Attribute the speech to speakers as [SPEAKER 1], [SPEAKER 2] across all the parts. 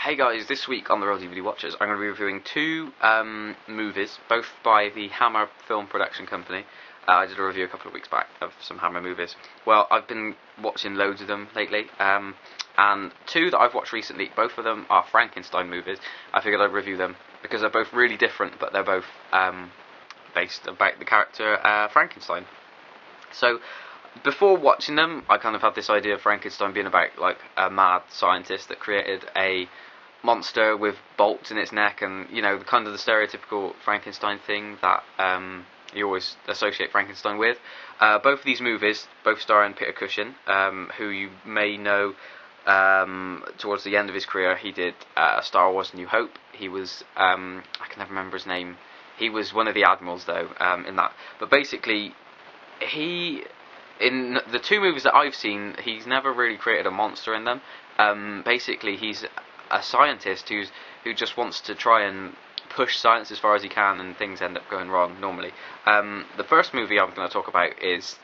[SPEAKER 1] Hey guys, this week on the Real DVD Watchers, I'm going to be reviewing two movies, both by the Hammer Film Production Company. I did a review a couple of weeks back of some Hammer movies. Well, I've been watching loads of them lately, and two that I've watched recently, both of them are Frankenstein movies. I figured I'd review them because they're both really different, but they're both based about the character Frankenstein. So, before watching them, I kind of had this idea of Frankenstein being about like a mad scientist that created a monster with bolts in its neck, and you know, kind of the stereotypical Frankenstein thing that you always associate Frankenstein with. Both of these movies, both starring Peter Cushing, who you may know towards the end of his career, he did Star Wars: New Hope. He was I can never remember his name. He was one of the admirals though in that. But basically, in the two movies that I've seen, he's never really created a monster in them. Basically, he's a scientist who just wants to try and push science as far as he can, and things end up going wrong normally. The first movie I'm going to talk about is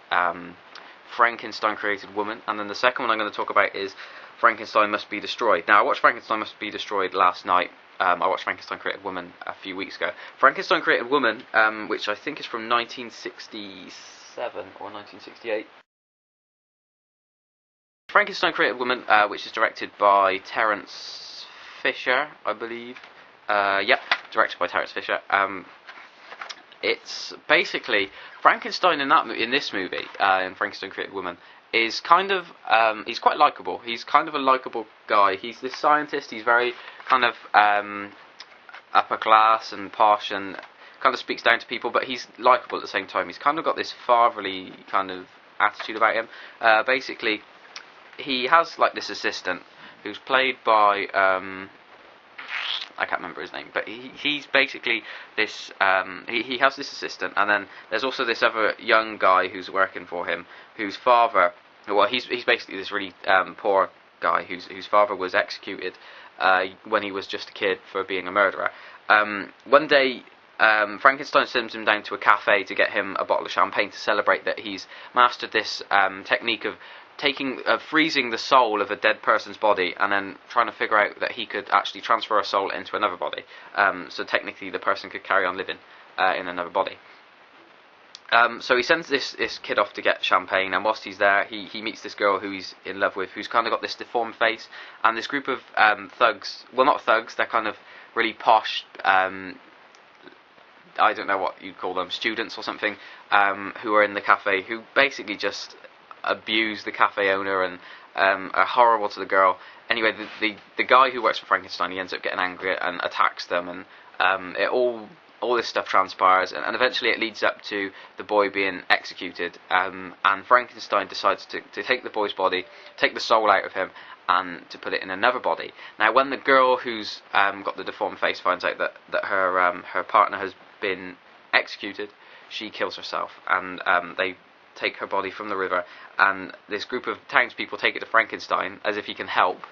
[SPEAKER 1] Frankenstein Created Woman, and then the second one I'm going to talk about is Frankenstein Must Be Destroyed. Now, I watched Frankenstein Must Be Destroyed last night. I watched Frankenstein Created Woman a few weeks ago. Frankenstein Created Woman, which I think is from 1967 or 1968. Frankenstein Created Woman, which is directed by Terrence Fisher, I believe. Yep, directed by Terrence Fisher. It's basically Frankenstein in this movie, in Frankenstein Created Woman, is kind of he's quite likable. He's kind of a likable guy. He's this scientist. He's very kind of upper class and posh, and kind of speaks down to people, but he's likable at the same time. He's kind of got this fatherly kind of attitude about him. Basically, he has like this assistant who's played by I can't remember his name, but he's basically this he has this assistant, and then there's also this other young guy who's working for him, whose father, well, he's basically this really poor guy whose father was executed when he was just a kid for being a murderer. One day, Frankenstein sends him down to a cafe to get him a bottle of champagne to celebrate that he's mastered this technique of freezing the soul of a dead person's body, and then trying to figure out that he could actually transfer a soul into another body. So technically the person could carry on living in another body. So he sends this kid off to get champagne, and whilst he's there, he meets this girl who he's in love with, who's kind of got this deformed face, and this group of thugs, well, not thugs, they're kind of really posh, I don't know what you'd call them, students or something, who are in the cafe, who basically just abuse the cafe owner and are horrible to the girl. Anyway, the guy who works for Frankenstein, he ends up getting angry and attacks them, and all this stuff transpires, and eventually it leads up to the boy being executed, and Frankenstein decides to take the boy's body, take the soul out of him, and to put it in another body. Now, when the girl who's got the deformed face finds out that her partner has been executed, she kills herself, and they take her body from the river, and this group of townspeople take it to Frankenstein as if he can help.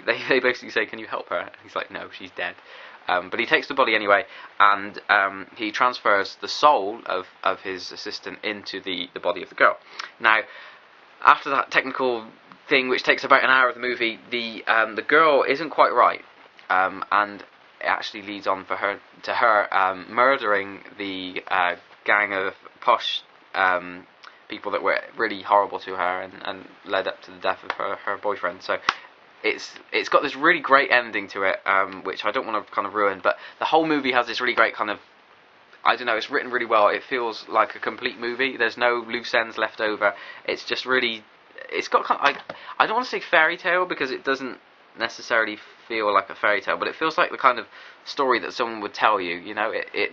[SPEAKER 1] They basically say, "Can you help her?" And he's like, "No, she's dead." But he takes the body anyway, and he transfers the soul of his assistant into the body of the girl. Now, after that technical thing, which takes about an hour of the movie, the girl isn't quite right, and it actually leads on to her murdering the gang of posh people that were really horrible to her, and led up to the death of her boyfriend. So it's got this really great ending to it, which I don't want to kind of ruin, but the whole movie has this really great kind of, I don't know, it's written really well. It feels like a complete movie. There's no loose ends left over. It's just really, it's got kind of, I don't want to say fairy tale, because it doesn't necessarily feel like a fairy tale, but it feels like the kind of story that someone would tell you. You know, it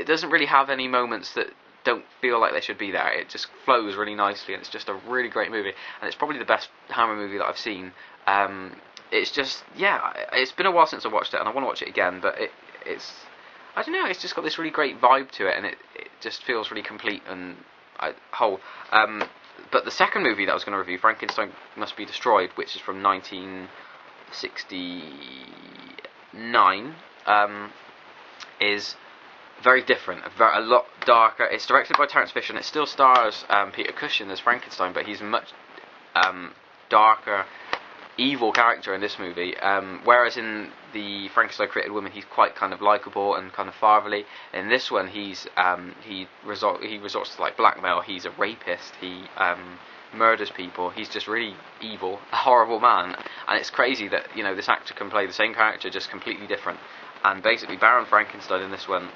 [SPEAKER 1] doesn't really have any moments that don't feel like they should be there. It just flows really nicely, and it's just a really great movie, and it's probably the best Hammer movie that I've seen. It's just, yeah, it's been a while since I watched it, and I want to watch it again, but it's I don't know, it's just got this really great vibe to it, and it just feels really complete and whole. But the second movie that I was going to review, Frankenstein Must Be Destroyed, which is from 1969, is very different, a lot darker. It's directed by Terrence Fisher, and it still stars Peter Cushing as Frankenstein, but he's much darker, evil character in this movie, whereas in the Frankenstein Created Woman he's quite kind of likable and kind of fatherly. In this one he resorts to like blackmail. He's a rapist. He murders people. He's just really evil, a horrible man. And it's crazy that this actor can play the same character just completely different. And basically Baron Frankenstein in this one,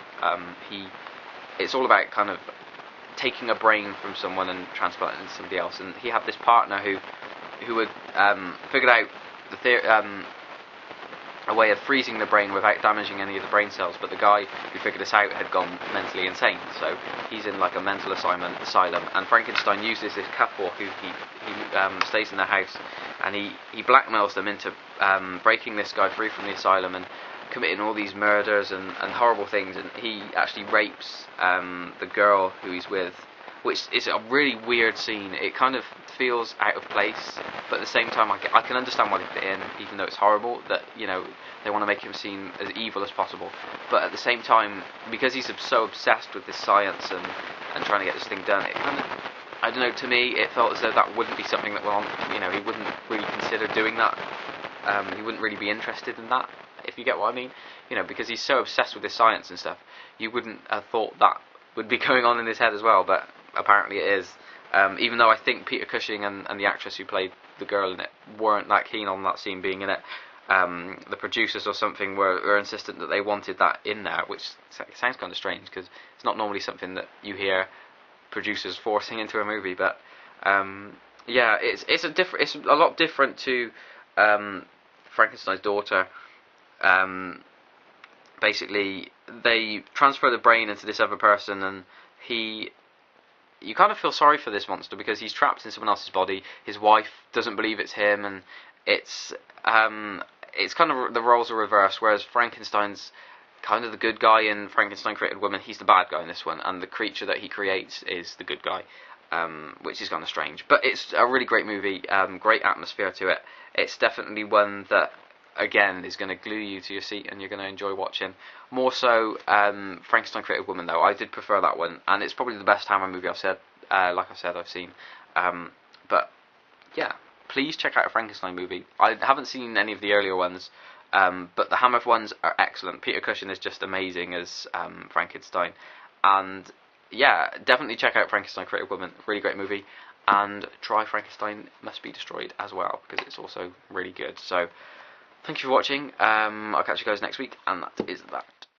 [SPEAKER 1] it's all about kind of taking a brain from someone and transplanting it into somebody else. And he had this partner who had figured out a way of freezing the brain without damaging any of the brain cells, but the guy who figured this out had gone mentally insane, so he's in like a mental asylum, and Frankenstein uses this couple who he stays in their house, and he blackmails them into breaking this guy free from the asylum and committing all these murders and horrible things, and he actually rapes the girl who he's with, which is a really weird scene. It kind of feels out of place, but at the same time I can understand why they put it in, even though it's horrible, that they want to make him seem as evil as possible, but at the same time, because he's so obsessed with this science and trying to get this thing done, it kind of, I don't know, to me it felt as though that wouldn't be something that he wouldn't really consider doing that. He wouldn't really be interested in that, if you get what I mean, because he's so obsessed with this science and stuff. You wouldn't have thought that would be going on in his head as well, but apparently it is. Even though I think Peter Cushing and the actress who played the girl in it weren't that keen on that scene being in it. The producers or something were insistent that they wanted that in there, which sounds kind of strange because it's not normally something that you hear producers forcing into a movie. But yeah, it's a lot different to Frankenstein's daughter. Basically, they transfer the brain into this other person, and you kind of feel sorry for this monster because he's trapped in someone else's body. His wife doesn't believe it's him, and it's kind of the roles are reversed. Whereas Frankenstein's kind of the good guy in Frankenstein Created Woman, he's the bad guy in this one, and the creature that he creates is the good guy, which is kind of strange. But it's a really great movie, great atmosphere to it. It's definitely one that, again, is going to glue you to your seat and you're going to enjoy watching. More so Frankenstein Created Woman, though. I did prefer that one, and it's probably the best Hammer movie I've seen. But yeah, please check out a Frankenstein movie. I haven't seen any of the earlier ones, but the Hammer ones are excellent. Peter Cushing is just amazing as Frankenstein, and yeah, definitely check out Frankenstein Created Woman. Really great movie. And try Frankenstein Must Be Destroyed as well, because it's also really good. So thank you for watching. I'll catch you guys next week, and that is that.